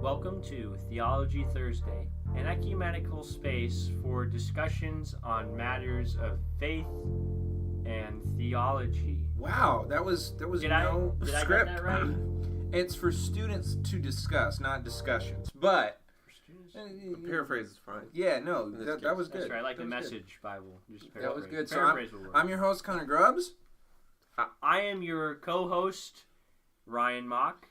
Welcome to Theology Thursday, an ecumenical space for discussions on matters of faith and theology. Wow, that was no Did I script. get that right? It's for students to discuss, not discussions. But A paraphrase is fine. yeah, no, that was good. That's right. I like the That was Message Bible. Just That was good. So Paraphrase will work. I'm your host, Connor Grubbs. I am your co-host, Ryan Mock.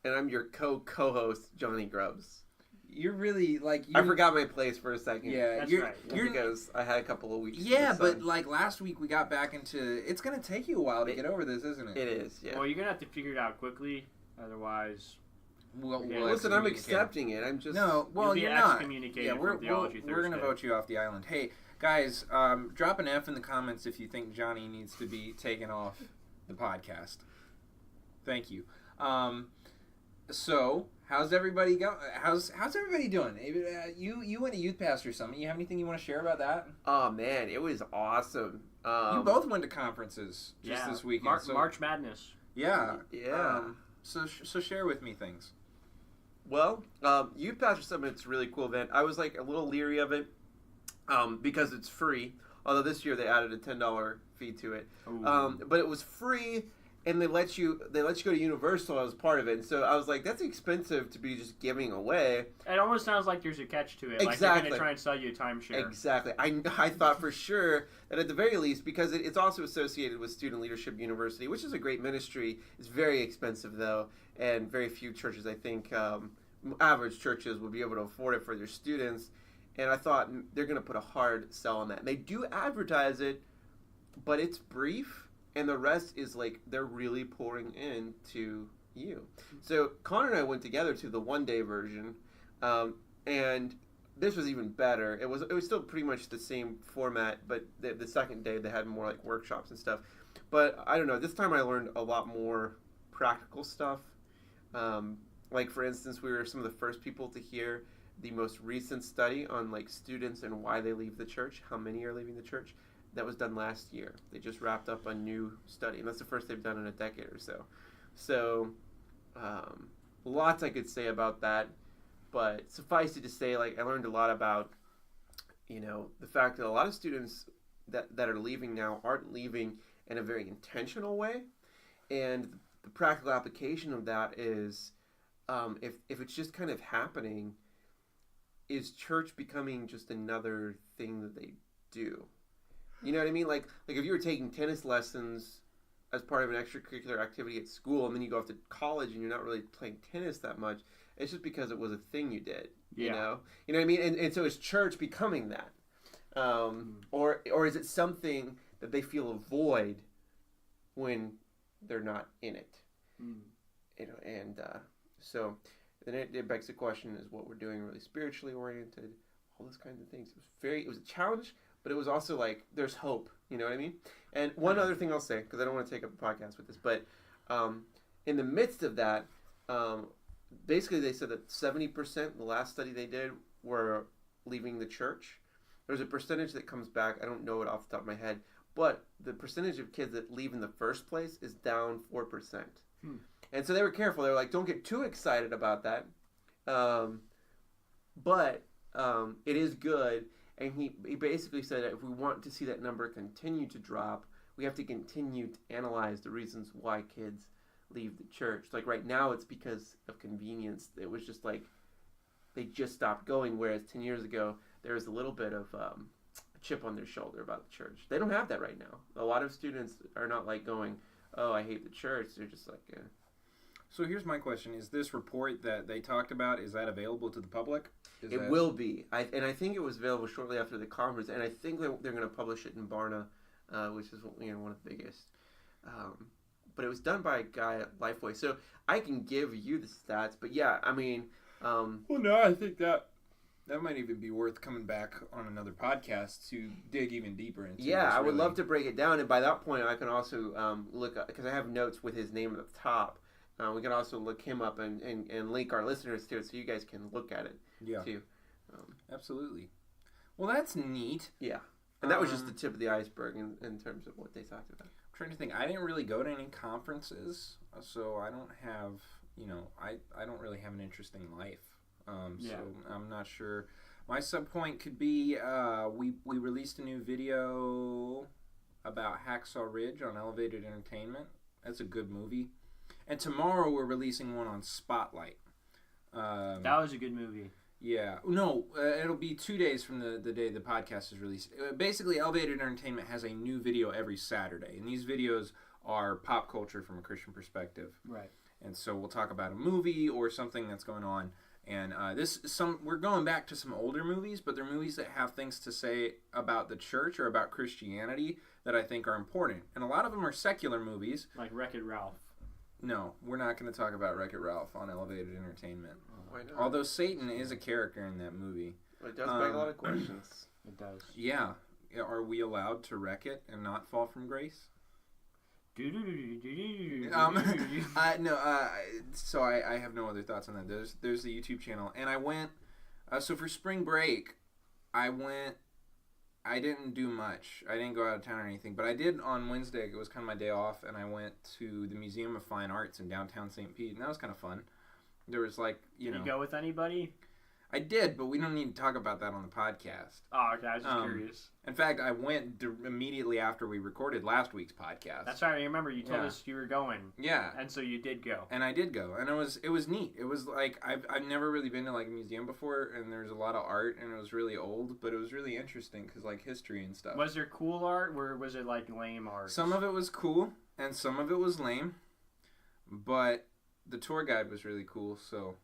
And I'm your co-host, Jonny Grubbs. You're really I forgot my place for a second. Yeah, That's you're, right. You're Because I had a couple of weeks. Yeah, in the sun. but like last week we got back into. It's gonna take you a while to get over this, isn't it? It is. Yeah. Well, you're gonna have to figure it out quickly, otherwise Well, Yeah, Listen, I'm excommunicate. accepting it. I'm just No, well, you'll be you're not. excommunicated Yeah, from Theology Thursday. we're gonna vote you off the island. Hey, guys, drop an F in the comments if you think Johnny needs to be taken off the podcast. Thank you. So, how's everybody going? How's everybody doing? You went to Youth Pastor Summit. You have anything you want to share about that? Oh man, it was awesome. You both went to conferences just Yeah, this weekend. March Madness. Yeah. Yeah. So share with me things. Well, Youth Pastor Summit's a really cool event. I was like a little leery of it because it's free. Although this year they added a $10 fee to it. But it was free. And they let you go to Universal as part of it. And so I was like, that's expensive to be just giving away. It almost sounds like there's a catch to it. Exactly. Like they're going to try and sell you a timeshare. Exactly. I thought for sure that at the very least, because it's also associated with Student Leadership University, which is a great ministry. It's very expensive, though. And very few churches, I think, average churches would be able to afford it for their students. And I thought they're going to put a hard sell on that. And they do advertise it, but it's brief. And the rest is like they're really pouring into you. So Connor and I went together to the one-day version, and this was even better. It was still pretty much the same format, but the second day they had more like workshops and stuff. But I don't know. This time I learned a lot more practical stuff. Like for instance, we were some of the first people to hear the most recent study on like students and why they leave the church, how many are leaving the church. That was done last year. They just wrapped up a new study, and that's the first they've done in a decade or so. So, lots I could say about that, but suffice it to say, like I learned a lot about, the fact that a lot of students that are leaving now aren't leaving in a very intentional way, and the practical application of that is, if it's just kind of happening, is church becoming just another thing that they do? You know what I mean? Like if you were taking tennis lessons as part of an extracurricular activity at school, and then you go off to college and you're not really playing tennis that much, it's just because it was a thing you did. You know what I mean? And so is church becoming that, or is it something that they feel a void when they're not in it? So then it begs the question: is what we're doing really spiritually oriented? All those kinds of things. It was a challenge. But it was also like, there's hope, you know what I mean? And one other thing I'll say, because I don't want to take up the podcast with this, but in the midst of that, basically they said that 70%, the last study they did, were leaving the church. There's a percentage that comes back, I don't know it off the top of my head, but the percentage of kids that leave in the first place is down 4%. And so they were careful. They were like, don't get too excited about that. But it is good. And he basically said that if we want to see that number continue to drop, we have to continue to analyze the reasons why kids leave the church. Like right now, it's because of convenience. It was just like they just stopped going, whereas 10 years ago, there was a little bit of a chip on their shoulder about the church. They don't have that right now. A lot of students are not like going, oh, I hate the church. They're just like, eh. So here's my question: is this report that they talked about, is that available to the public? It will be. I think it was available shortly after the conference, and I think they're going to publish it in Barna, which is one of the biggest. But it was done by a guy at Lifeway, so I can give you the stats. But yeah, I mean, well, no, I think that might even be worth coming back on another podcast to dig even deeper into. Yeah, I would love to break it down, and by that point, I can also look up, because I have notes with his name at the top. We can also look him up and link our listeners to it, so you guys can look at it. Yeah, too. Absolutely. Well, that's neat. Yeah, and that was just the tip of the iceberg in terms of what they talked about. I'm trying to think. I didn't really go to any conferences, so I don't have I don't really have an interesting life. Yeah. So I'm not sure. My sub-point could be we released a new video about Hacksaw Ridge on Elevated Entertainment. That's a good movie. And tomorrow we're releasing one on Spotlight. That was a good movie. Yeah. No, it'll be 2 days from the day the podcast is released. Basically, Elevated Entertainment has a new video every Saturday. And these videos are pop culture from a Christian perspective. Right. And so we'll talk about a movie or something that's going on. And we're going back to some older movies, but they're movies that have things to say about the church or about Christianity that I think are important. And a lot of them are secular movies. Like Wreck-It Ralph. No, we're not going to talk about Wreck-It Ralph on Elevated Entertainment. Why not? Although Satan is a character in that movie. It does beg a lot of questions. It does. Yeah. Are we allowed to wreck it and not fall from grace? So I have no other thoughts on that. There's the YouTube channel, and I went. So for spring break, I didn't do much. I didn't go out of town or anything, but I did on Wednesday. It was kind of my day off, and I went to the Museum of Fine Arts in downtown St. Pete, and that was kind of fun. There was Did you go with anybody? I did, but we don't need to talk about that on the podcast. Oh, okay. I was just curious. In fact, I went immediately after we recorded last week's podcast. That's right. I remember you told us you were going. Yeah. And so you did go. And I did go, and it was neat. It was like I've never really been to like a museum before, and there's a lot of art, and it was really old, but it was really interesting because like history and stuff. Was there cool art, or was it like lame art? Some of it was cool, and some of it was lame, but the tour guide was really cool. So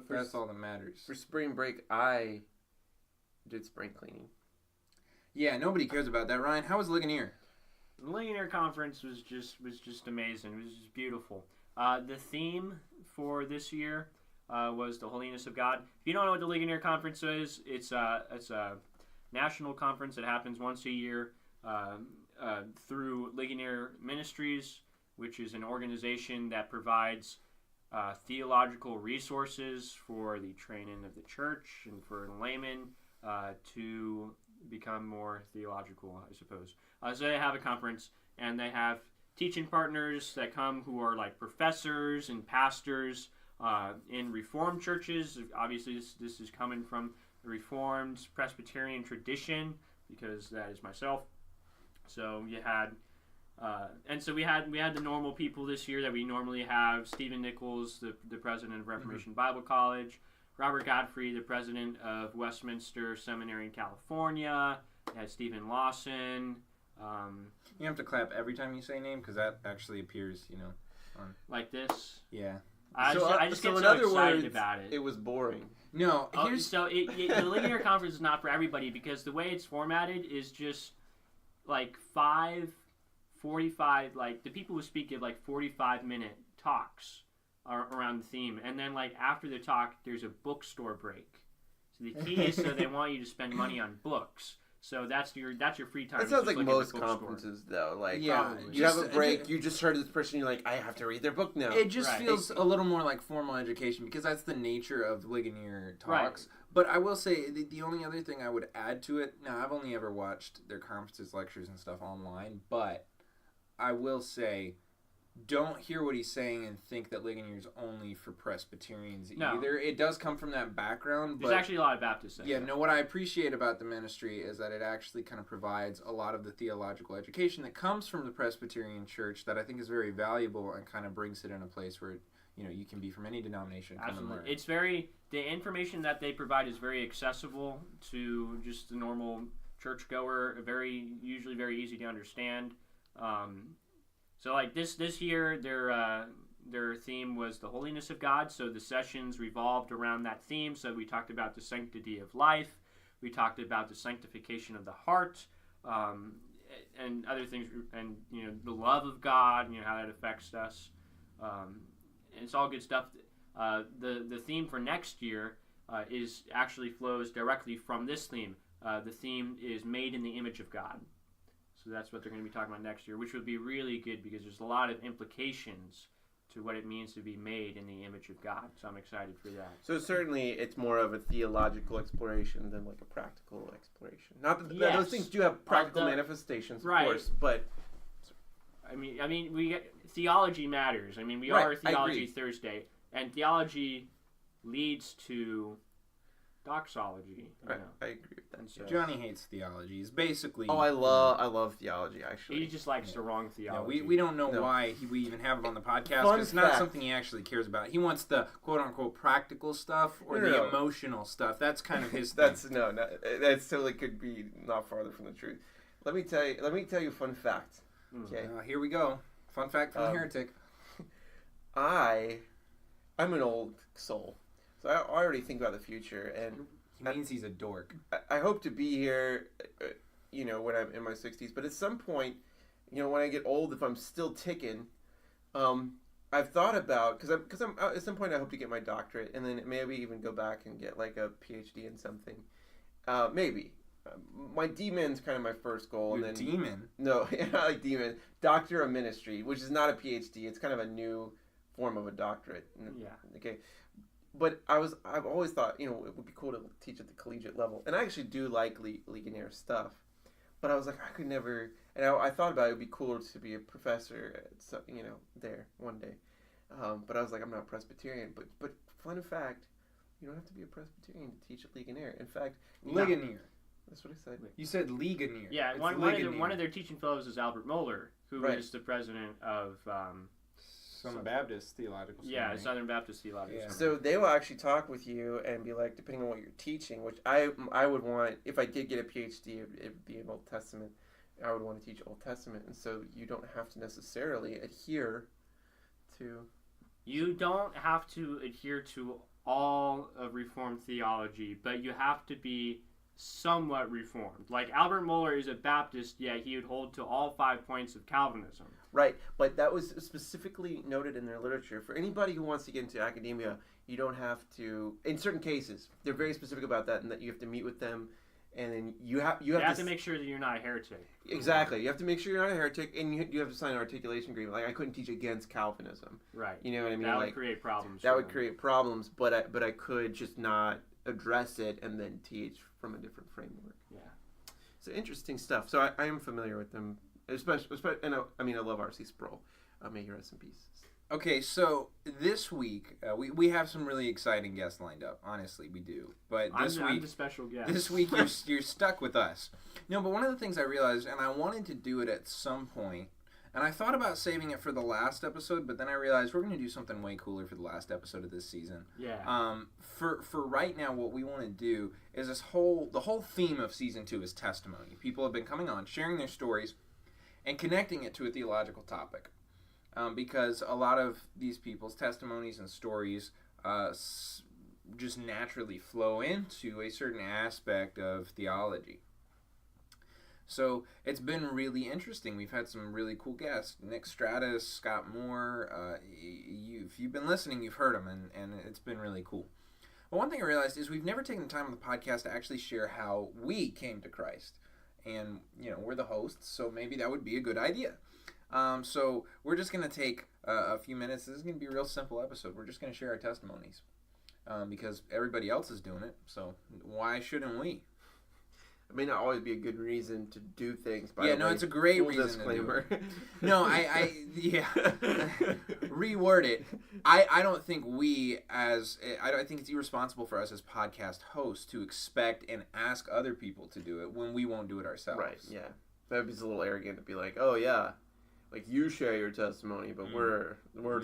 that's all that matters. For spring break, I did spring cleaning. Yeah, nobody cares about that. Ryan, how was Ligonier? The Ligonier conference was just amazing. It was just beautiful. The theme for this year was the holiness of God. If you don't know what the Ligonier conference is, it's a national conference that happens once a year through Ligonier Ministries, which is an organization that provides theological resources for the training of the church and for laymen to become more theological, I suppose. So they have a conference, and they have teaching partners that come who are like professors and pastors in Reformed churches. Obviously, this is coming from the Reformed Presbyterian tradition, because that is myself. So you had... and so we had the normal people this year that we normally have. Stephen Nichols, the president of Reformation Bible College. Robert Godfrey, the president of Westminster Seminary in California. We had Stephen Lawson. You have to clap every time you say name, because that actually appears, on... Like this? Yeah. I just get so excited about it. It was boring. No, the Ligonier conference is not for everybody, because the way it's formatted is just like 45, like the people who speak give like 45-minute talks around the theme, and then like after the talk there's a bookstore break. So the key is, so they want you to spend money on books. So that's your free time. It sounds like most conferences though. Like you have a break, you just heard this person, you're like, I have to read their book now. It just feels a little more like formal education, because that's the nature of Ligonier talks. Right. But I will say the only other thing I would add to it. Now, I've only ever watched their conferences, lectures, and stuff online, but I will say, don't hear what he's saying and think that Ligonier is only for Presbyterians either. It does come from that background. There's actually a lot of Baptists in there. What I appreciate about the ministry is that it actually kind of provides a lot of the theological education that comes from the Presbyterian church that I think is very valuable, and kind of brings it in a place where you can be from any denomination. Absolutely. It's the information that they provide is very accessible to just the normal churchgoer, usually very easy to understand. So like this year, their theme was the holiness of God. So the sessions revolved around that theme. So we talked about the sanctity of life. We talked about the sanctification of the heart, and other things, and the love of God, how that affects us. And it's all good stuff. The theme for next year is actually flows directly from this theme. The theme is made in the image of God. So that's what they're going to be talking about next year, which would be really good, because there's a lot of implications to what it means to be made in the image of God. So I'm excited for that. So certainly it's more of a theological exploration than like a practical exploration. Not that those things do have practical manifestations, of course, but... theology matters. I mean, we Right, are I Theology agree. Thursday, and theology leads to doxology. You know? I agree with that. And so Johnny hates theology. He's basically. Oh, I love theology, actually. he just likes the wrong No, theology. we don't know No. why we even have him on the podcast. Fun 'Cause it's not fact. something he actually cares about. He wants the quote unquote practical stuff or No. the emotional stuff. That's kind of his thing. That's totally could be not farther from the truth. Let me tell you a fun fact. Okay. Here we go. Fun fact from the Heretic. I'm an old soul, so I already think about the future, and He means he's a dork. I hope to be here, when I'm in my 60s. But at some point, when I get old, if I'm still ticking, I've thought about because I'm at some point I hope to get my doctorate, and then maybe even go back and get like a PhD in something. Maybe. My D-Min's kind of my first goal, Your and then demon. no, not like D-Min, Doctor of Ministry, which is not a PhD. It's kind of a new form of a doctorate. Yeah. Okay. But I've always thought, it would be cool to teach at the collegiate level. And I actually do like Legionnaire stuff. But I was like, I could never, and I thought about it would be cooler to be a professor at there one day. But I was like, I'm not Presbyterian. But fun fact, you don't have to be a Presbyterian to teach at Legionnaire. In fact, Ligonier. that's what I said. You said Ligonier. Yeah, It's one Ligonier. of their teaching fellows is Albert Mohler, who Right. is the president of Some Baptist theological. Southern Baptist Theology. Yeah. So they will actually talk with you and be like, depending on what you're teaching, which I would want, if I did get a PhD, it'd be in Old Testament. I would want to teach Old Testament, and so you don't have to necessarily adhere to. You don't have to adhere to all of Reformed theology, but you have to be somewhat Reformed. Like Albert Mohler is a Baptist, yet he would hold to all 5 points of Calvinism. Right, but that was specifically noted in their literature. For anybody who wants to get into academia, you don't have to. In certain cases, they're very specific about that, and that you have to meet with them, and then you have You have to make sure that you're not a heretic. Exactly. You have to make sure you're not a heretic, and you have to sign an articulation agreement. Like I couldn't teach against Calvinism. Right. You know what I mean? That like would create problems. that for would them. create problems, but I could just not address it and then teach from a different framework. Yeah. So interesting stuff. So I am familiar with them, especially and I love R.C. Sproul. May he rest in peace. Okay, so this week we have some really exciting guests lined up. Honestly, we do. But I'm this week, the special guest. this week you're stuck with us. No, but one of the things I realized, and I wanted to do it at some point, and I thought about saving it for the last episode, but then I realized we're going to do something way cooler for the last episode of this season. Yeah. For right now, what we want to do is the whole theme of season 2 is testimony. People have been coming on, sharing their stories, and connecting it to a theological topic. Because a lot of these people's testimonies and stories just naturally flow into a certain aspect of theology. So it's been really interesting. We've had some really cool guests. Nick Stratus, Scott Moore. If you've been listening, you've heard them, and it's been really cool. But one thing I realized is we've never taken the time on the podcast to actually share how we came to Christ. And, we're the hosts, so maybe that would be a good idea. So we're just going to take a few minutes. This is going to be a real simple episode. We're just going to share our testimonies because everybody else is doing it. So why shouldn't we? It may not always be a good reason to do things. It's a great full reason disclaimer. to do it. No, reword it. I don't think I think it's irresponsible for us as podcast hosts to expect and ask other people to do it when we won't do it ourselves. Right, yeah. That would be a little arrogant to be like, oh, yeah, like you share your testimony, but we're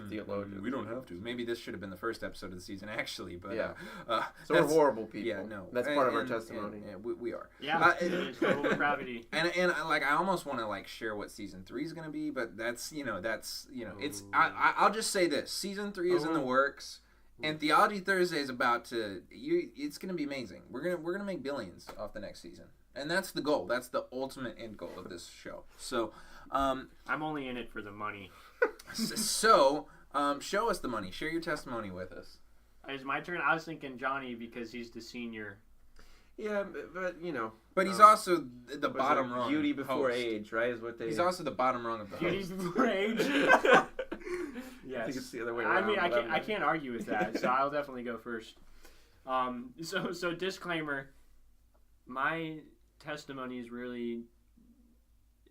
theologians. We don't have to. Maybe this should have been the first episode of the season, actually. But Yeah. So that's- we're horrible people. Yeah, no. That's part of our testimony. And we are. Yeah. It's total depravity. And I almost want to share what season 3 is going to be, but that's it's I'll just say this: season 3 is in the works, and Theology Thursday is about to. It's going to be amazing. We're gonna make billions off the next season, and that's the goal. That's the ultimate end goal of this show. So. I'm only in it for the money. So, show us the money. Share your testimony with us. It's my turn. I was thinking Jonny because he's the senior. Yeah, but But he's also the what is bottom it? rung. Beauty before host. age, right? Is what they. He's also the bottom rung of the Beauty host. before age. I Yes. think it's the other way around. I mean, but I can't argue with that, so I'll definitely go first. So disclaimer, my testimony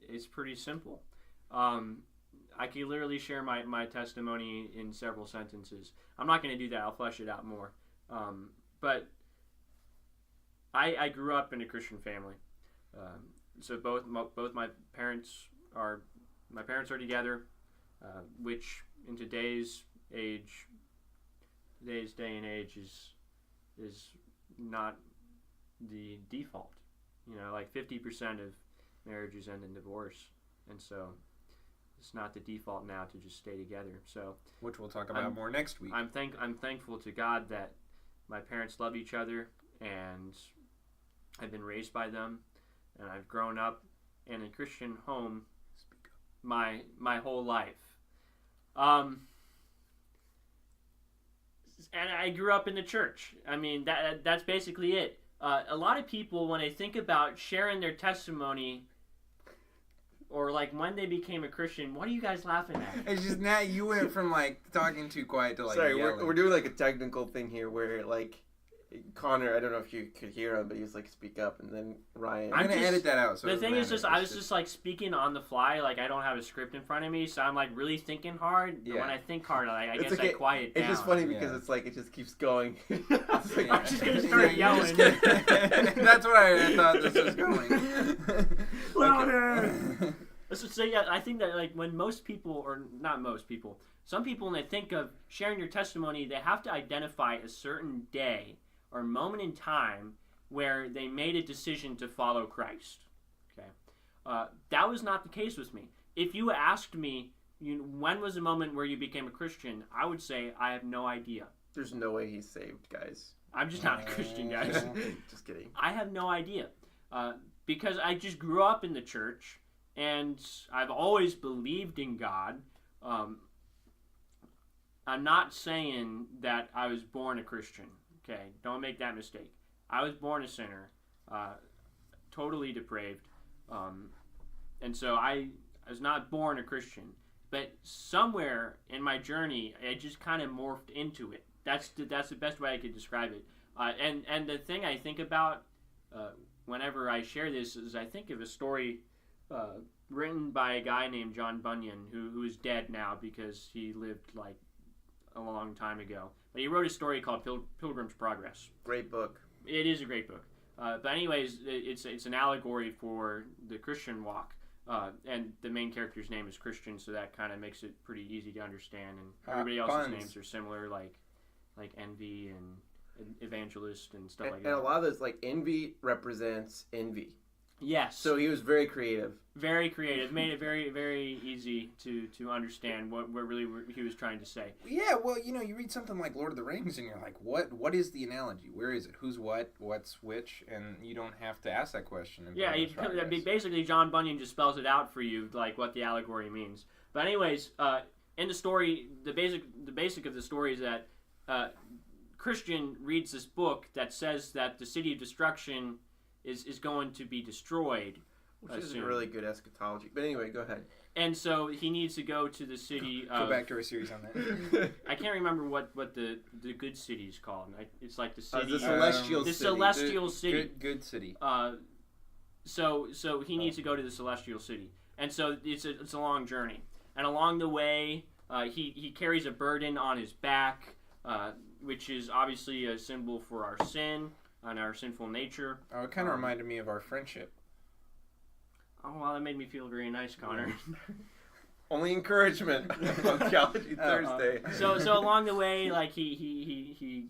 is pretty simple. I could literally share my testimony in several sentences. I'm not going to do that. I'll flesh it out more. But I grew up in a Christian family. So both my parents are together, which in today's day and age is not the default. Like 50% of marriages end in divorce, and so it's not the default now to just stay together. So, which we'll talk about more next week. I'm thankful to God that my parents love each other, and I've been raised by them, and I've grown up in a Christian home my whole life. And I grew up in the church. I mean, that's basically it. A lot of people, when they think about sharing their testimony, or like when they became a Christian, what are you guys laughing at? It's just now you went from like talking too quiet to like Sorry, yelling. we're doing like a technical thing here where like Connor, I don't know if you could hear him, but he was like, speak up, and then Ryan. I'm gonna edit that out. So the thing is just, I was just like speaking on the fly, like I don't have a script in front of me, so I'm like really thinking hard. But when I think hard, I guess I quiet down. It's just funny because it's like it just keeps going. It's like, I'm just gonna start yelling. That's what I thought this was going. Louder. So yeah, I think that like when most people, or not most people, some people when they think of sharing your testimony, they have to identify a certain day or moment in time where they made a decision to follow Christ. Okay, that was not the case with me. If you asked me, when was the moment where you became a Christian, I would say I have no idea. There's no way he's saved, guys. I'm just not a Christian, guys. Just kidding. I have no idea because I just grew up in the church and I've always believed in God. I'm not saying that I was born a Christian. Okay, don't make that mistake. I was born a sinner, totally depraved, and so I was not born a Christian. But somewhere in my journey, I just kind of morphed into it. That's the best way I could describe it. And the thing I think about whenever I share this is I think of a story written by a guy named John Bunyan, who is dead now because he lived like a long time ago. But he wrote a story called Pilgrim's Progress. Great book. It is a great book. But anyways, it's an allegory for the Christian walk. And the main character's name is Christian, so that kind of makes it pretty easy to understand. And everybody else's names are similar, like Envy and Evangelist and stuff like that. And a lot of this, like Envy represents envy. Yes. So he was very creative. Very creative. Made it very, very easy to understand what really he was trying to say. Yeah, well, you read something like Lord of the Rings and you're like, what is the analogy? Where is it? Who's what? What's which? And you don't have to ask that question. Yeah, basically John Bunyan just spells it out for you, like what the allegory means. But anyways, in the story, the basic of the story is that Christian reads this book that says that the city of destruction is going to be destroyed. Which is a really good eschatology. But anyway, go ahead. And so he needs to go to the city of... Go back to our series on that. I can't remember what the good city is called. It's like the city... the Celestial City. The Celestial City. Good city. So he needs to go to the Celestial City. And so it's a long journey. And along the way, he carries a burden on his back, which is obviously a symbol for our sin and our sinful nature. Oh, it kind of reminded me of our friendship. Oh, well, that made me feel very nice, Connor. Only encouragement on Theology Thursday. So along the way, like he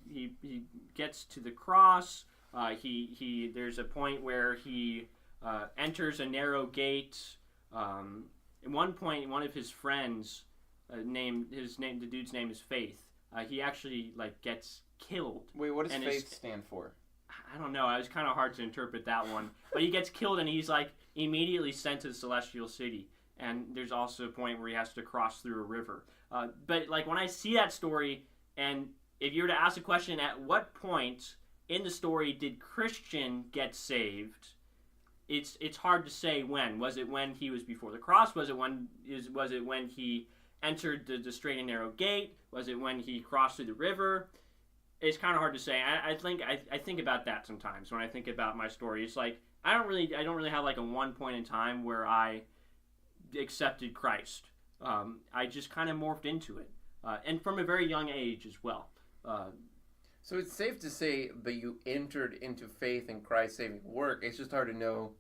gets to the cross. There's a point where he enters a narrow gate. At one point, one of his friends, the dude's name is Faith. He actually gets killed. Wait, what does faith stand for? I don't know. It was kind of hard to interpret that one. But he gets killed, and he's immediately sent to the Celestial City. And there's also a point where he has to cross through a river. But when I see that story, and if you were to ask the question, at what point in the story did Christian get saved? It's hard to say when. Was it when he was before the cross? Was it when he entered the straight and narrow gate? Was it when he crossed through the river? It's kind of hard to say. I think about that sometimes when I think about my story. It's like I don't really have a one point in time where I accepted Christ. I just kind of morphed into it, and from a very young age as well. So it's safe to say, but you entered into faith in Christ's saving work. It's just hard to know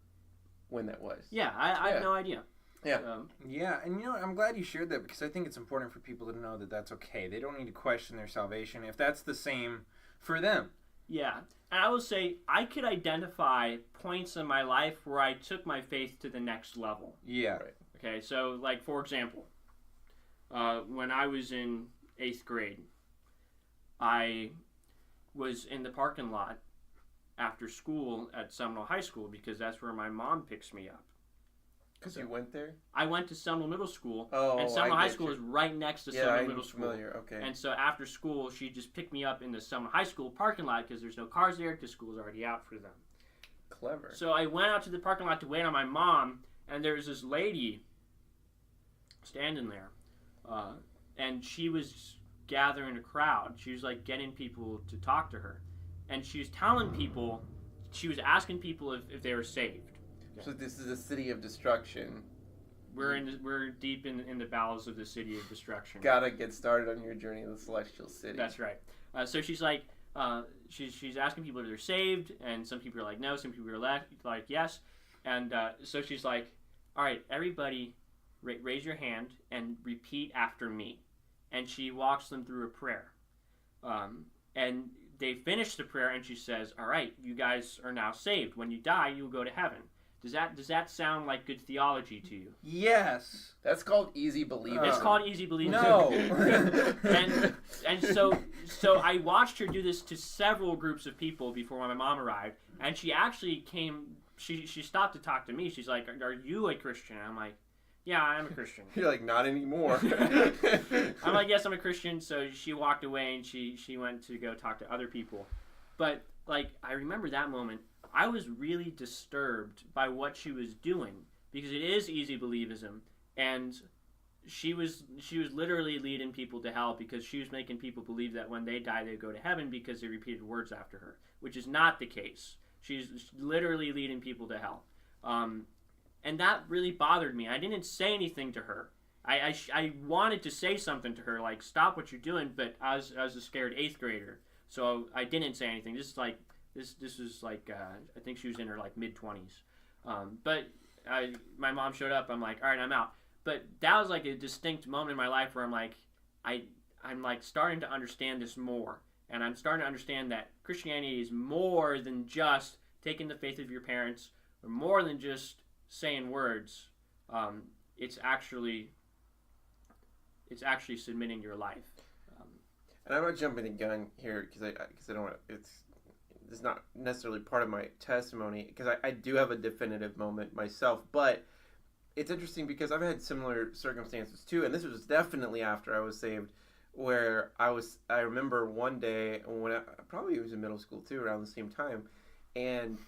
when that was. Yeah, I have no idea. Yeah. Yeah, and I'm glad you shared that, because I think it's important for people to know that that's okay. They don't need to question their salvation if that's the same for them. Yeah, and I will say I could identify points in my life where I took my faith to the next level. Yeah. Right. Okay, so like for example, when I was in 8th grade, I was in the parking lot after school at Seminole High School because that's where my mom picks me up. Because you went there? I went to Seminole Middle School, Oh, and Seminole I High get School you. is right next to Yeah, Seminole I'm Middle School. familiar. Okay. And so after school, she just picked me up in the Seminole High School parking lot because there's no cars there because school's already out for them. Clever. So I went out to the parking lot to wait on my mom, and there was this lady standing there, and she was gathering a crowd. She was like getting people to talk to her, and she was telling people, she was asking people if they were saved. So this is a city of destruction. We're deep in the bowels of the city of destruction. Gotta get started on your journey to the celestial city. That's right. So she's like, she's asking people if they're saved, and some people are like no, some people are like yes, and so she's like, all right, everybody, raise your hand and repeat after me, and she walks them through a prayer, and they finish the prayer, and she says, all right, you guys are now saved. When you die, you'll go to heaven. Does that sound like good theology to you? Yes. That's called easy believing. It's called easy believing. No. and so I watched her do this to several groups of people before my mom arrived, and she actually came. She stopped to talk to me. She's like, "Are you a Christian?" And I'm like, "Yeah, I'm a Christian." You're like, not anymore. I'm like, "Yes, I'm a Christian." So she walked away and she went to go talk to other people. But like, I remember that moment. I was really disturbed by what she was doing because it is easy believism, and she was literally leading people to hell because she was making people believe that when they die they go to heaven because they repeated words after her, which is not the case. She's literally leading people to hell, and that really bothered me. I didn't say anything to her. I wanted to say something to her like stop what you're doing, but I was a scared 8th grader, so I didn't say anything. This was like I think she was in her like mid-20s, but my mom showed up. I'm like, all right, I'm out. But that was like a distinct moment in my life where I'm like, I'm like starting to understand this more, and I'm starting to understand that Christianity is more than just taking the faith of your parents, or more than just saying words. It's actually submitting your life. And I'm not jumping the gun here because I don't want to. It's not necessarily part of my testimony because I do have a definitive moment myself, but it's interesting because I've had similar circumstances too, and this was definitely after I was saved, where I remember one day when I probably was in middle school too, around the same time, and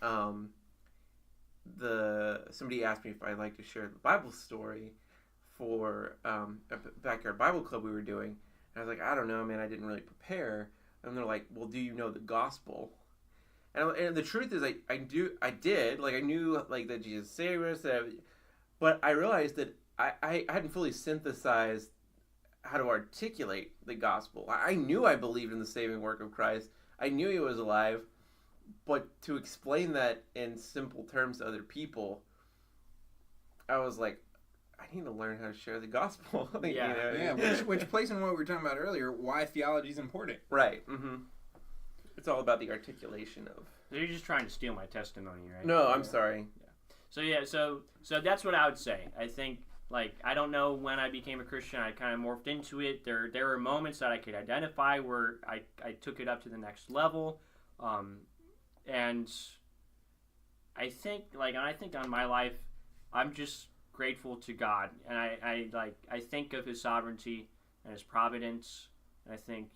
somebody asked me if I'd like to share the Bible story for a backyard Bible club we were doing, and I was like, I don't know, man, I didn't really prepare, and they're like, well, do you know the gospel? And the truth is, I did, like, I knew, like, that Jesus saved us, but I realized that I hadn't fully synthesized how to articulate the gospel. I knew I believed in the saving work of Christ. I knew he was alive, but to explain that in simple terms to other people, I was like, I need to learn how to share the gospel. Which plays in what we were talking about earlier, why theology is important. Right. Mm-hmm. It's all about the articulation of. So you're just trying to steal my testimony, right? No, I'm sorry. Yeah. So that's what I would say. I think, like, I don't know when I became a Christian. I kind of morphed into it. There were moments that I could identify where I took it up to the next level, and I think on my life, I'm just grateful to God, and I think of His sovereignty and His providence, and I think,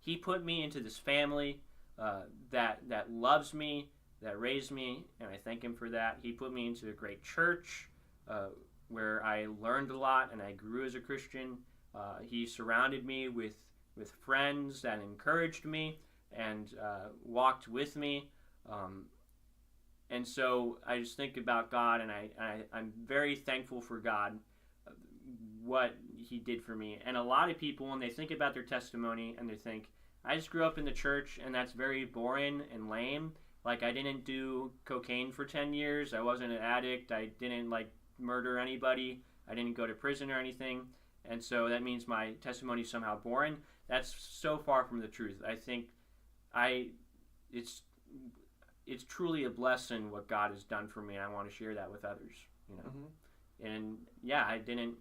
He put me into this family that loves me, that raised me, and I thank Him for that. He put me into a great church where I learned a lot and I grew as a Christian. He surrounded me with friends that encouraged me and walked with me. And so I just think about God, and I'm very thankful for God what he did for me. And a lot of people, when they think about their testimony and they think, I just grew up in the church and that's very boring and lame. Like, I didn't do cocaine for 10 years. I wasn't an addict. I didn't, like, murder anybody. I didn't go to prison or anything. And so that means my testimony is somehow boring. That's so far from the truth. I think it's truly a blessing what God has done for me. I want to share that with others, you know. Mm-hmm. And yeah, I didn't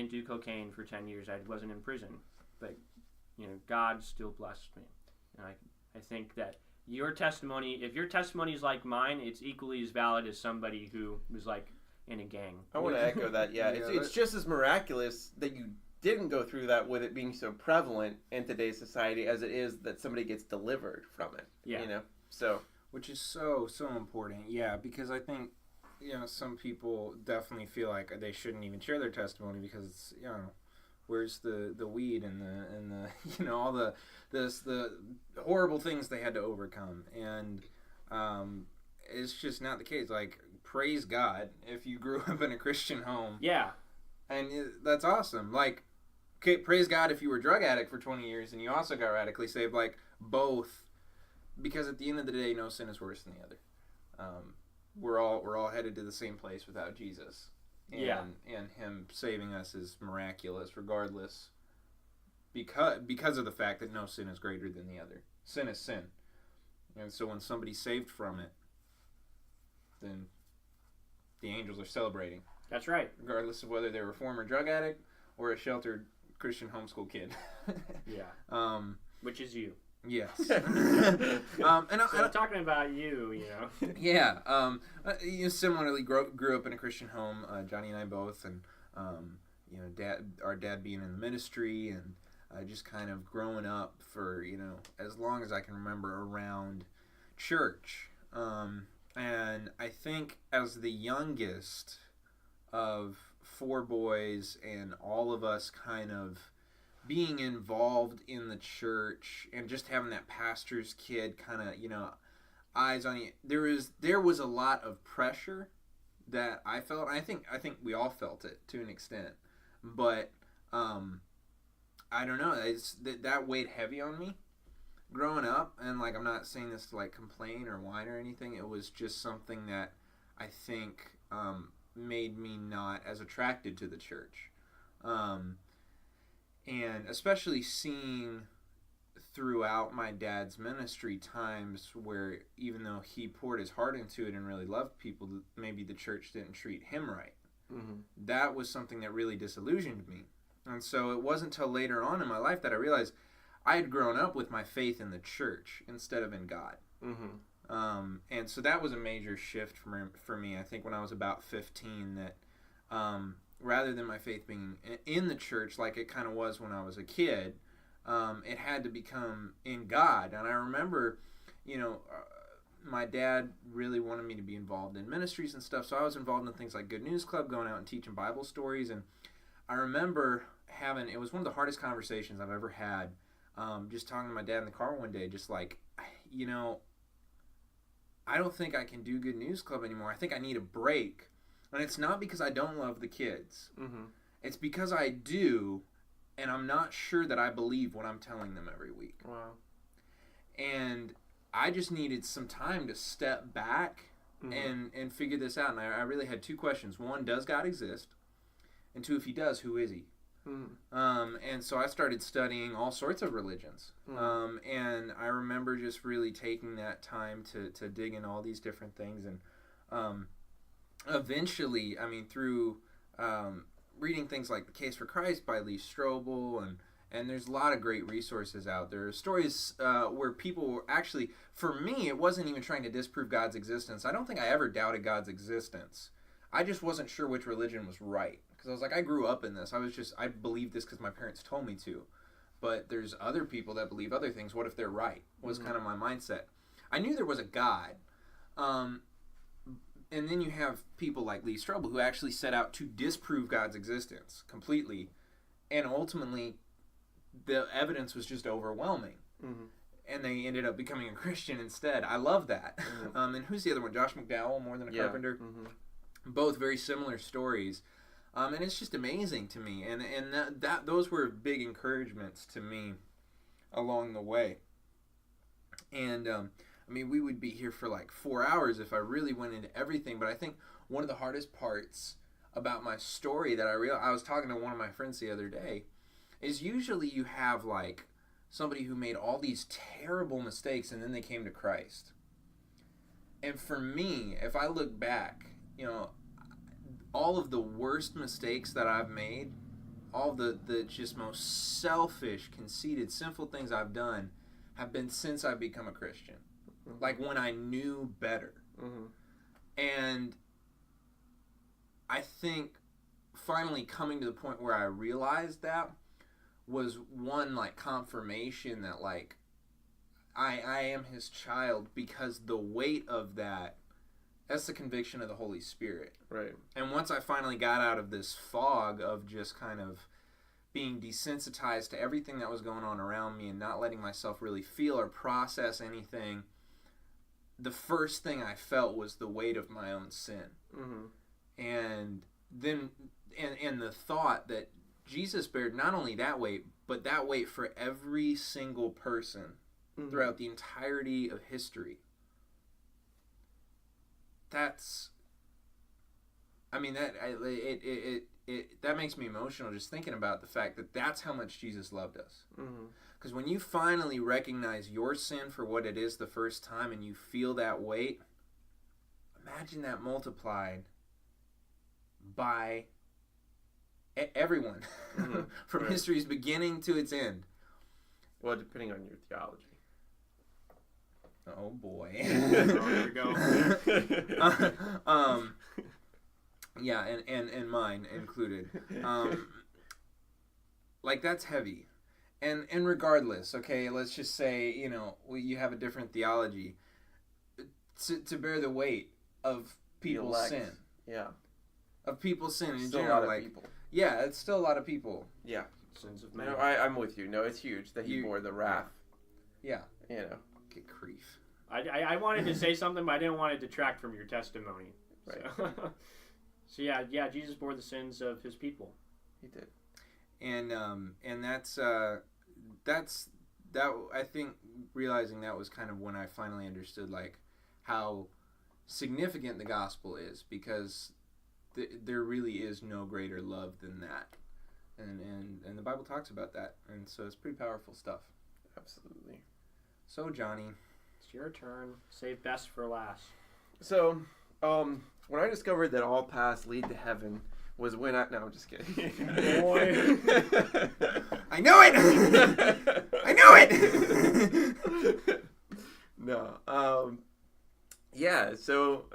do cocaine for 10 years. I wasn't in prison, but you know, God still blessed me. And I think that your testimony, if your testimony is like mine, it's equally as valid as somebody who was like in a gang. I want to echo that. Yeah, it's just as miraculous that you didn't go through that with it being so prevalent in today's society as it is that somebody gets delivered from it. Yeah. You know, so. Which is so important. Yeah, because I think, you know, some people definitely feel like they shouldn't even share their testimony because it's, you know, where's the weed and the you know, all the horrible things they had to overcome. And it's just not the case. Like, praise God if you grew up in a Christian home. Yeah. And that's awesome. Like, okay, praise God if you were a drug addict for 20 years and you also got radically saved. Like, both. Because at the end of the day, no sin is worse than the other. We're all headed to the same place without Jesus. And him saving us is miraculous regardless. Because of the fact that no sin is greater than the other. Sin is sin. And so when somebody's saved from it, then the angels are celebrating. That's right. Regardless of whether they're a former drug addict or a sheltered Christian homeschool kid. Yeah. Which is you. Yes. So talking about you know. Yeah. You similarly grew up in a Christian home, Johnny and I both, and you know, our dad being in the ministry, and just kind of growing up for, you know, as long as I can remember around church. And I think as the youngest of 4 boys and all of us kind of being involved in the church and just having that pastor's kid kind of, you know, eyes on you, there was a lot of pressure that I felt. I think we all felt it to an extent, but I don't know, that weighed heavy on me growing up. And like, I'm not saying this to like complain or whine or anything. It was just something that I think made me not as attracted to the church. And especially seeing throughout my dad's ministry times where even though he poured his heart into it and really loved people, maybe the church didn't treat him right. Mm-hmm. That was something that really disillusioned me. And so it wasn't until later on in my life that I realized I had grown up with my faith in the church instead of in God. Mm-hmm. And so that was a major shift for me. I think when I was about 15 that rather than my faith being in the church like it kind of was when I was a kid, it had to become in God. And I remember, you know, my dad really wanted me to be involved in ministries and stuff, so I was involved in things like Good News Club, going out and teaching Bible stories. And I remember it was one of the hardest conversations I've ever had, just talking to my dad in the car one day, just like, you know, I don't think I can do Good News Club anymore. I think I need a break. And it's not because I don't love the kids. Mm-hmm. It's because I do, and I'm not sure that I believe what I'm telling them every week. Wow. And I just needed some time to step back and figure this out. And I really had 2 questions. 1, does God exist? And 2, if he does, who is he? Mm-hmm. And so I started studying all sorts of religions. Mm-hmm. And I remember just really taking that time to dig in all these different things. And eventually, I mean, through reading things like The Case for Christ by Lee Strobel, and there's a lot of great resources out there. Stories where people were actually, for me, it wasn't even trying to disprove God's existence. I don't think I ever doubted God's existence. I just wasn't sure which religion was right. Because I was like, I grew up in this. I believed this because my parents told me to. But there's other people that believe other things. What if they're right? Was kind of my mindset. I knew there was a God. And then you have people like Lee Strobel who actually set out to disprove God's existence completely. And ultimately, the evidence was just overwhelming. Mm-hmm. And they ended up becoming a Christian instead. I love that. Mm-hmm. And who's the other one? Josh McDowell, More Than a Carpenter. Mm-hmm. Both very similar stories. And it's just amazing to me. And that those were big encouragements to me along the way. And I mean, we would be here for like 4 hours if I really went into everything. But I think one of the hardest parts about my story that I was talking to one of my friends the other day, is usually you have like somebody who made all these terrible mistakes and then they came to Christ. And for me, if I look back, you know, all of the worst mistakes that I've made, all the just most selfish, conceited, sinful things I've done have been since I've become a Christian. Mm-hmm. Like when I knew better. Mm-hmm. And I think finally coming to the point where I realized that was one like confirmation that like I am his child, because the weight of that's the conviction of the Holy Spirit. Right. And once I finally got out of this fog of just kind of being desensitized to everything that was going on around me and not letting myself really feel or process anything, the first thing I felt was the weight of my own sin. Mm-hmm. And then and the thought that Jesus bared not only that weight, but that weight for every single person mm-hmm. throughout the entirety of history. That's, I mean, that makes me emotional just thinking about the fact that that's how much Jesus loved us. Because when you finally recognize your sin for what it is the first time and you feel that weight, imagine that multiplied by everyone mm-hmm. from right. history's beginning to its end. Well, depending on your theology. Oh boy. There we go. Yeah, and mine included. Like that's heavy. And regardless, okay, let's just say, you know, you have a different theology. To bear the weight of people's sin. Yeah. Of people's sin in still general. A lot of like, people. Yeah, it's still a lot of people. Yeah. Sins of man. No, I'm with you. No, it's huge that he bore the wrath. Yeah. You know. Get grief. I wanted to say something, but I didn't want to detract from your testimony. Right. So yeah, Jesus bore the sins of his people. He did. And that's I think realizing that was kind of when I finally understood like how significant the gospel is, because there really is no greater love than that, and the Bible talks about that, and so it's pretty powerful stuff. Absolutely. So Johnny, it's your turn. Save best for last. So when I discovered that all paths lead to heaven was when no, I'm just kidding. Boy. I knew it. I knew it. No. Yeah. So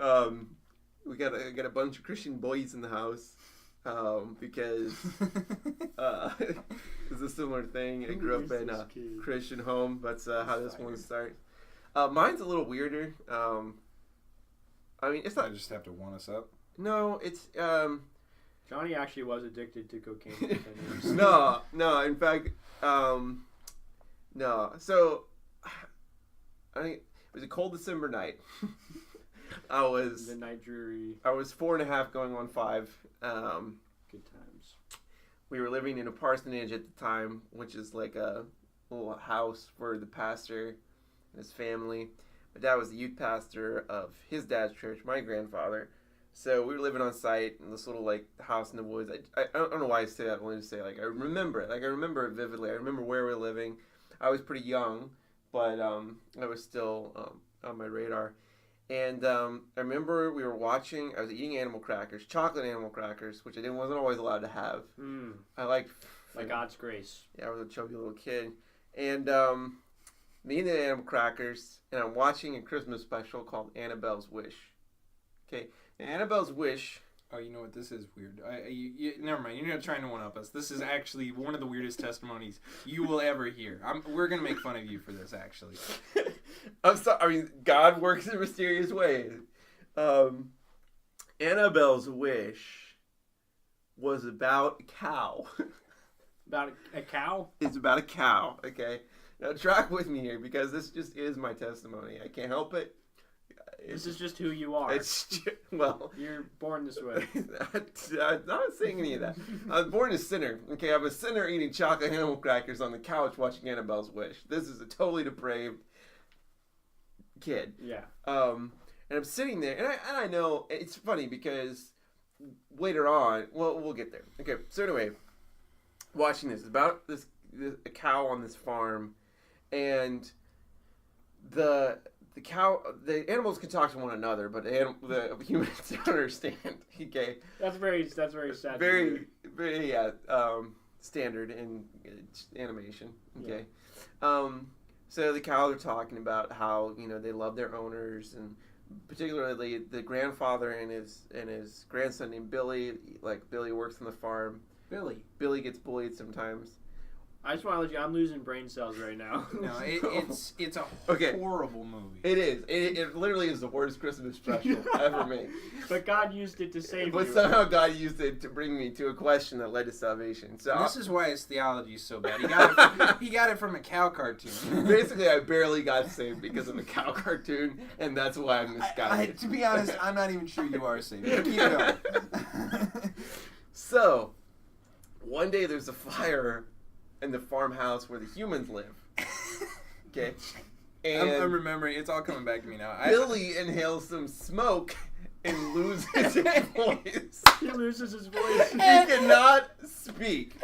we got a bunch of Christian boys in the house because it's a similar thing. I grew up in a Christian home. That's how this one starts. Mine's a little weirder. I mean, it's not. I just have to one us up. No, it's Johnny actually was addicted to cocaine for 10 years. No. In fact, no. So, it was a cold December night. Midnight dreary. I was 4.5 going on 5. Good times. We were living in a parsonage at the time, which is like a little house for the pastor and his family. My dad was the youth pastor of his dad's church, my grandfather. So we were living on site in this little like house in the woods. I don't know why I say that. I wanted to say like I remember it. Like I remember it vividly. I remember where we were living. I was pretty young, but I was still on my radar. And I remember we were watching. I was eating animal crackers, chocolate animal crackers, which I wasn't always allowed to have. I liked by God's grace. Yeah, I was a chubby little kid, and me and the animal crackers, and I'm watching a Christmas special called Annabelle's Wish. Okay, Annabelle's Wish. Oh, you know what? This is weird. Never mind. You're not trying to one-up us. This is actually one of the weirdest testimonies you will ever hear. We're going to make fun of you for this, actually. I'm sorry. I mean, God works in mysterious ways. Annabelle's Wish was about a cow. About a cow? It's about a cow, okay? Now, track with me here, because this just is my testimony. I can't help it. This is just who you are. Well, you're born this way. I'm not saying any of that. I was born a sinner. Okay, I'm a sinner eating chocolate animal crackers on the couch watching Annabelle's Wish. This is a totally depraved kid. Yeah. And I'm sitting there, and I know it's funny because later on, well, we'll get there. Okay, so anyway, watching this, it's about a cow on this farm, and the animals can talk to one another, but the humans don't understand. Okay, that's very sad. Very standard in animation. Okay, yeah. So the cows are talking about how they love their owners, and particularly the grandfather and his grandson named Billy. Like Billy works on the farm. Billy gets bullied sometimes. I just want to let you. I'm losing brain cells right now. No, it's a horrible movie. It is. It literally is the worst Christmas special ever made. But God used it to save you. But somehow God used it to bring me to a question that led to salvation. So this is why his theology is so bad. He got it from a cow cartoon. Basically, I barely got saved because of a cow cartoon, and that's why I'm misguided. To be honest, I'm not even sure you are saved. Keep going. So, one day there's a fire in the farmhouse where the humans live. Okay. And I'm remembering. It's all coming back to me now. Billy inhales some smoke and loses his voice. He loses his voice. He cannot speak.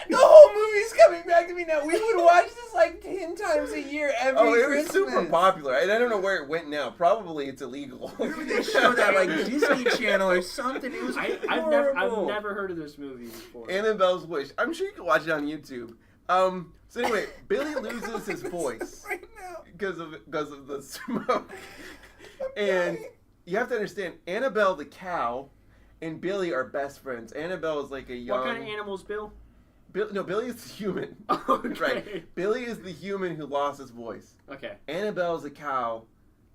The whole movie's coming back to me now. We would watch this like 10 times a year every Christmas. Was super popular. I don't know where it went now. Probably it's illegal. They showed that like Disney Channel or something. It was horrible. I've never heard of this movie before. Annabelle's Wish. I'm sure you can watch it on YouTube. So anyway, Billy loses his voice right now because of the smoke. And you have to understand, Annabelle the cow and Billy are best friends. Annabelle is like a young... What kind of animals, Bill? Billy is the human. Okay. Right. Billy is the human who lost his voice. Okay. Annabelle is a cow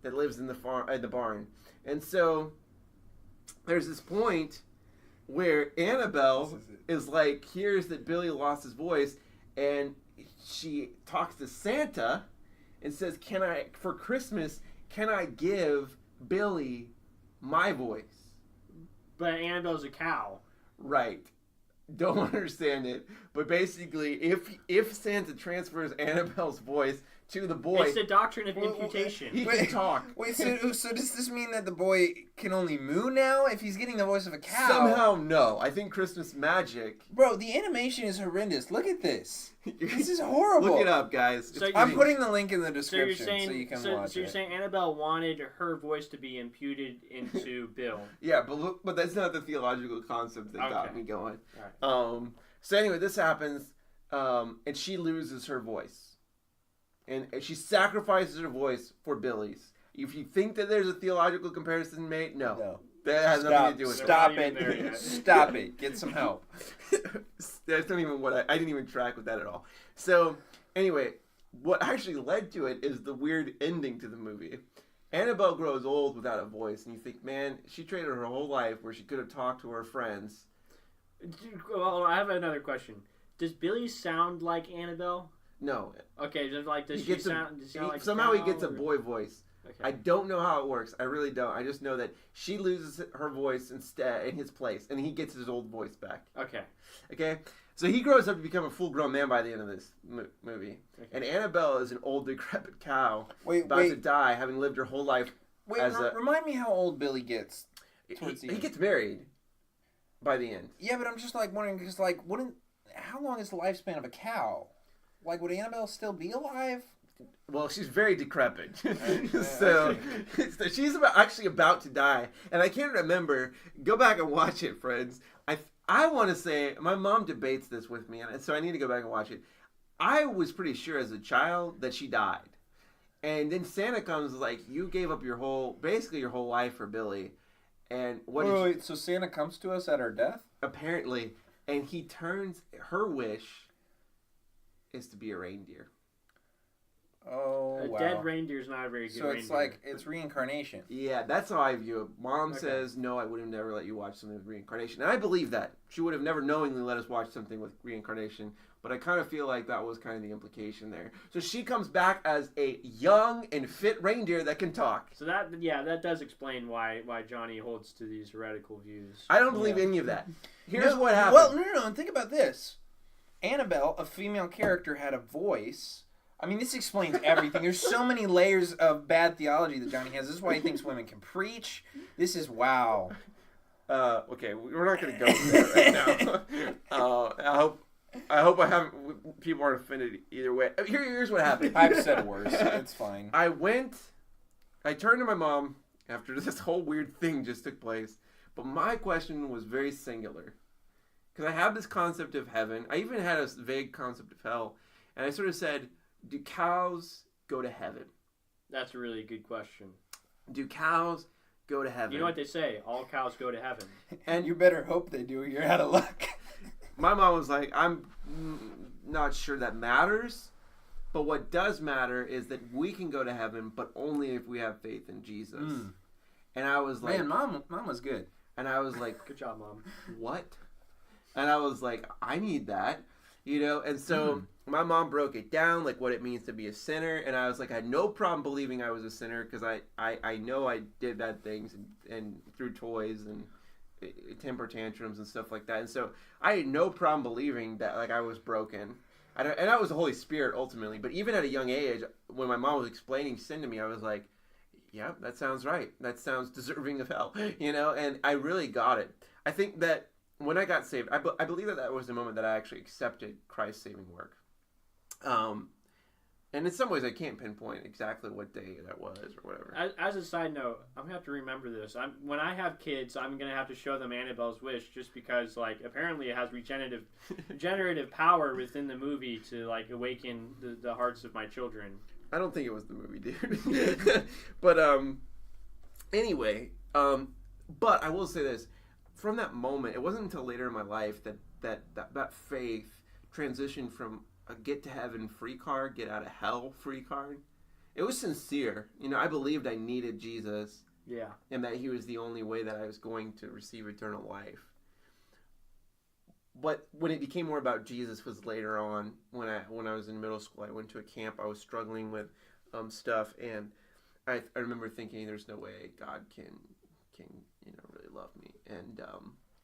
that lives in the barn. And so there's this point where Annabelle is like, hears that Billy lost his voice, and she talks to Santa and says, for Christmas, can I give Billy my voice? But Annabelle's a cow. Right. Don't understand it. But basically, if Santa transfers Annabelle's voice to the boy... It's the doctrine of imputation. He can talk. Wait, so does this mean that the boy can only moo now if he's getting the voice of a cow? Somehow, no. I think Christmas magic... Bro, the animation is horrendous. Look at this. This is horrible. Look it up, guys. So I'm putting the link in the description so you can watch it. So you're saying Annabelle wanted her voice to be imputed into Bill. Yeah, but that's not the theological concept that got me going. Right. So anyway, this happens, and she loses her voice. And she sacrifices her voice for Billy's. If you think that there's a theological comparison made, no. That has nothing to do with it. Stop it. Stop it. Get some help. That's not even what I didn't even track with that at all. So, anyway, what actually led to it is the weird ending to the movie. Annabelle grows old without a voice, and you think, man, she traded her whole life where she could have talked to her friends. Well, I have another question. Does Billy sound like Annabelle? No. Okay, does she sound like somehow he gets a boy voice. Okay. I don't know how it works. I really don't. I just know that she loses her voice instead in his place, and he gets his old voice back. Okay. So he grows up to become a full-grown man by the end of this movie. Okay. And Annabelle is an old, decrepit cow about to die, having lived her whole life. Remind me how old Billy gets. He gets married by the end. Yeah, but I'm just wondering because how long is the lifespan of a cow? Would Annabelle still be alive? Well, she's very decrepit. So she's actually about to die. And I can't remember. Go back and watch it, friends. I want to say, my mom debates this with me, and so I need to go back and watch it. I was pretty sure as a child that she died. And then Santa comes like, you gave up your whole life for Billy. And wait, so Santa comes to us at her death? Apparently. And he turns, her wish is to be a reindeer. Oh, wow. A dead reindeer is not a very good reindeer. So it's it's reincarnation. Yeah, that's how I view it. Mom says, no, I would have never let you watch something with reincarnation. And I believe that. She would have never knowingly let us watch something with reincarnation. But I kind of feel like that was kind of the implication there. So she comes back as a young and fit reindeer that can talk. So that does explain why Jonny holds to these heretical views. I don't believe any of that. Here's No, what happened. Well, no, and think about this. Annabelle, a female character, had a voice. I mean, this explains everything. There's so many layers of bad theology that Jonny has. This is why he thinks women can preach. This is wow. Okay, we're not going to go there right now. I hope people aren't offended either way. Here's what happened. I've said worse. It's fine. I turned to my mom after this whole weird thing just took place. But my question was very singular. Because I have this concept of heaven. I even had a vague concept of hell. And I sort of said, do cows go to heaven? That's a really good question. Do cows go to heaven? You know what they say? All cows go to heaven. And you better hope they do. You're out of luck. My mom was like, I'm not sure that matters. But what does matter is that we can go to heaven, but only if we have faith in Jesus. And I was like... Man, mom was good. And I was like... Good job, Mom. What? And I was like, I need that. You know? And so my mom broke it down, like what it means to be a sinner. And I was like, I had no problem believing I was a sinner because I know I did bad things and threw toys and temper tantrums and stuff like that. And so I had no problem believing that like I was broken. And that was the Holy Spirit ultimately. But even at a young age, when my mom was explaining sin to me, I was like, yeah, that sounds right. That sounds deserving of hell, you know? And I really got it. I think that when I got saved, I believe that was the moment that I actually accepted Christ's saving work. And in some ways, I can't pinpoint exactly what day that was or whatever. As a side note, I'm gonna have to remember this. When I have kids, I'm gonna have to show them Annabelle's Wish, just because, like, apparently it has regenerative power within the movie to like awaken the hearts of my children. I don't think it was the movie, dude. But anyway, but I will say this: from that moment, it wasn't until later in my life that faith transitioned from a get to heaven free card, get out of hell free card. It was sincere. You know, I believed I needed Jesus. Yeah. And that he was the only way that I was going to receive eternal life. But when it became more about Jesus was later on, when I was in middle school. I went to a camp. I was struggling with stuff, and I remember thinking, "There's no way God can really love me."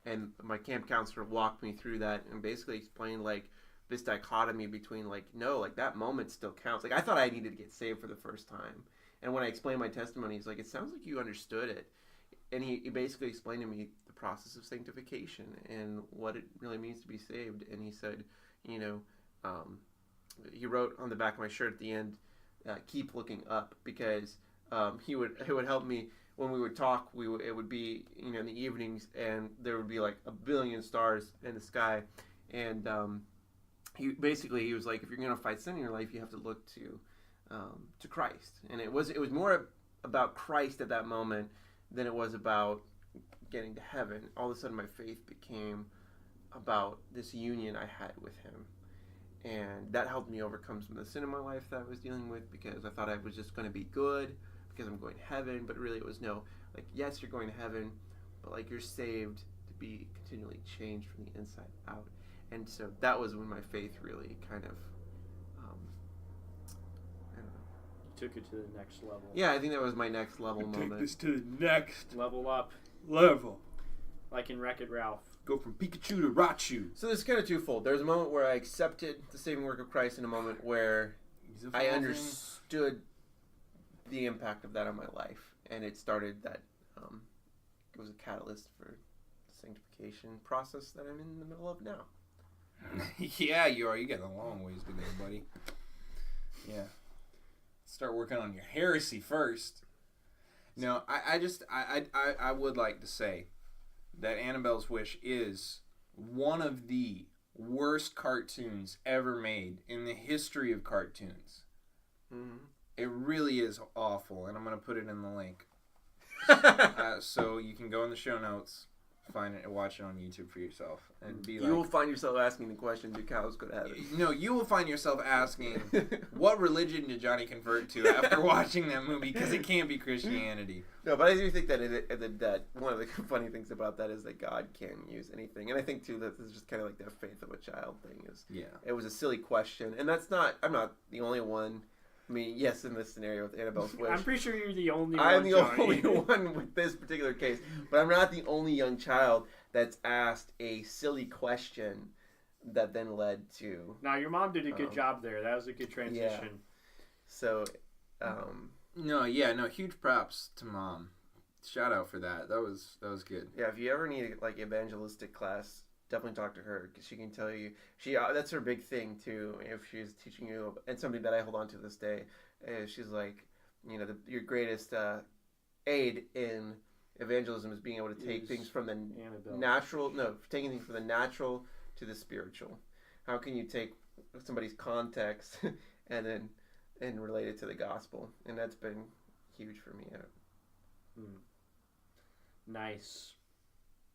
And my camp counselor walked me through that and basically explained like this dichotomy between like, no, like that moment still counts. Like I thought I needed to get saved for the first time, and when I explained my testimony, he's like, "It sounds like you understood it," and he basically explained to me the process of sanctification and what it really means to be saved. And he said, he wrote on the back of my shirt at the end, "Keep looking up," because it would help me when we would talk. It would be in the evenings, and there would be like a billion stars in the sky, and he was like, if you're going to fight sin in your life, you have to look to Christ. And it was more about Christ at that moment than it was about getting to heaven. All of a sudden, my faith became about this union I had with him. And that helped me overcome some of the sin in my life that I was dealing with, because I thought I was just going to be good because I'm going to heaven. But really it was no, like, yes, you're going to heaven, but like you're saved to be continually changed from the inside out. And so that was when my faith really kind of, I don't know. You took it to the next level. Yeah, I think that was my next level moment. Take this to the next level up. level. Like in Wreck-It Ralph. Go from Pikachu to Rachu. So this is kind of twofold. There's a moment where I accepted the saving work of Christ, and a moment where I understood the impact of that on my life. And it started that, it was a catalyst for the sanctification process that I'm in the middle of now. Yeah, you are. You got a long ways to go, buddy. Yeah. Start working on your heresy first. No, I would like to say that Annabelle's Wish is one of the worst cartoons ever made in the history of cartoons. Mm-hmm. It really is awful, and I'm going to put it in the link. So you can go in the show notes, watch it on YouTube for yourself and be You will find yourself asking the question, do cows go to heaven? No, you will find yourself asking, what religion did Johnny convert to after watching that movie? Because it can't be Christianity. No, but I do think that one of the funny things about that is that God can use anything. And I think, too, that this is just kind of like that faith of a child thing. It was a silly question. And I'm not the only one. I mean, yes, in this scenario with Annabelle's Wish. I'm pretty sure you're the only one. I'm the only one with this particular case. But I'm not the only young child that's asked a silly question that then led to... Now, your mom did a good job there. That was a good transition. Yeah. So, No, huge props to Mom. Shout out for that. That was good. Yeah, if you ever need like evangelistic class, definitely talk to her because she can tell you. That's her big thing too. If she's teaching you, and something that I hold on to this day, she's like, your greatest aid in evangelism is being able to take things from the natural. No, taking things from the natural to the spiritual. How can you take somebody's context and relate it to the gospel? And that's been huge for me. Nice.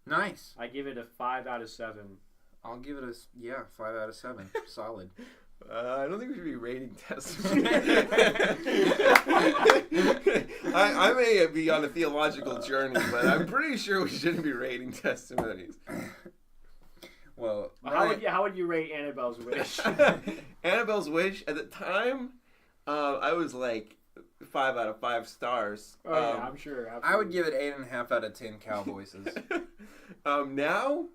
Nice. I give it a 5 out of 7. I'll give it 5 out of 7. Solid. I don't think we should be rating testimonies. I may be on a theological journey, but I'm pretty sure we shouldn't be rating testimonies. Well, how would you rate Annabelle's Wish? Annabelle's Wish at the time, I was like 5 out of 5 stars. Oh yeah, I'm sure. Absolutely. I would give it 8.5 out of 10 cow voices. Now,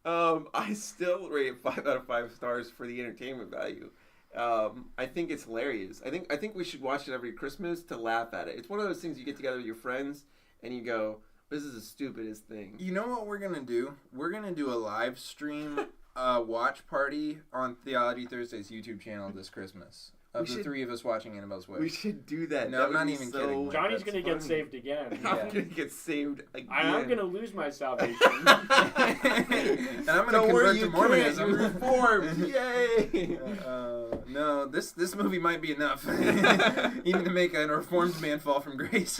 I still rate it 5 out of 5 stars for the entertainment value. I think it's hilarious. I think we should watch it every Christmas to laugh at it. It's one of those things you get together with your friends and you go, "This is the stupidest thing." You know what we're gonna do? We're gonna do a live stream watch party on Theology Thursday's YouTube channel this Christmas. Of the three of us watching Annabelle's Wish. We should do that. No, I'm not even kidding. Johnny's going to get saved again. I'm going to get saved again. I'm going to lose my salvation. And I'm going to convert to Mormonism. You're reformed. Yay! No, this movie might be enough. Even to make a reformed man fall from grace.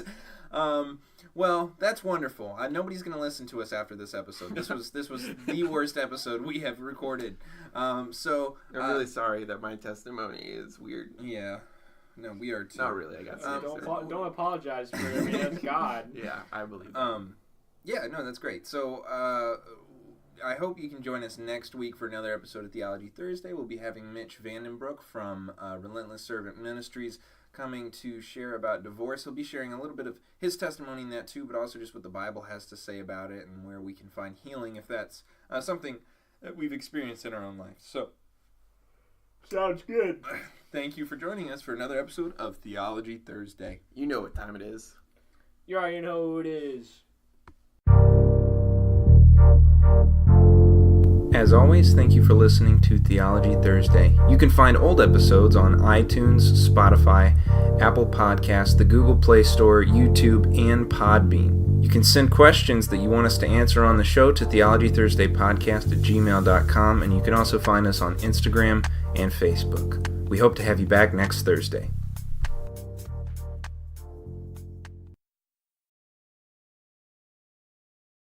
Well, that's wonderful. Nobody's going to listen to us after this episode. This was the worst episode we have recorded. So I'm really sorry that my testimony is weird. Yeah. No, we are too. Not really. I got don't apologize for it. I mean, that's God. Yeah, I believe that. Yeah, no, that's great. So I hope you can join us next week for another episode of Theology Thursday. We'll be having Mitch Vandenbroek from Relentless Servant Ministries coming to share about divorce. He'll be sharing a little bit of his testimony in that too, but also just what the Bible has to say about it and where we can find healing if that's something that we've experienced in our own life. So, sounds good. Thank you for joining us for another episode of Theology Thursday. You know what time it is. You already know who it is. As always, thank you for listening to Theology Thursday. You can find old episodes on iTunes, Spotify, Apple Podcasts, the Google Play Store, YouTube, and Podbean. You can send questions that you want us to answer on the show to theologythursdaypodcast@gmail.com, and you can also find us on Instagram and Facebook. We hope to have you back next Thursday.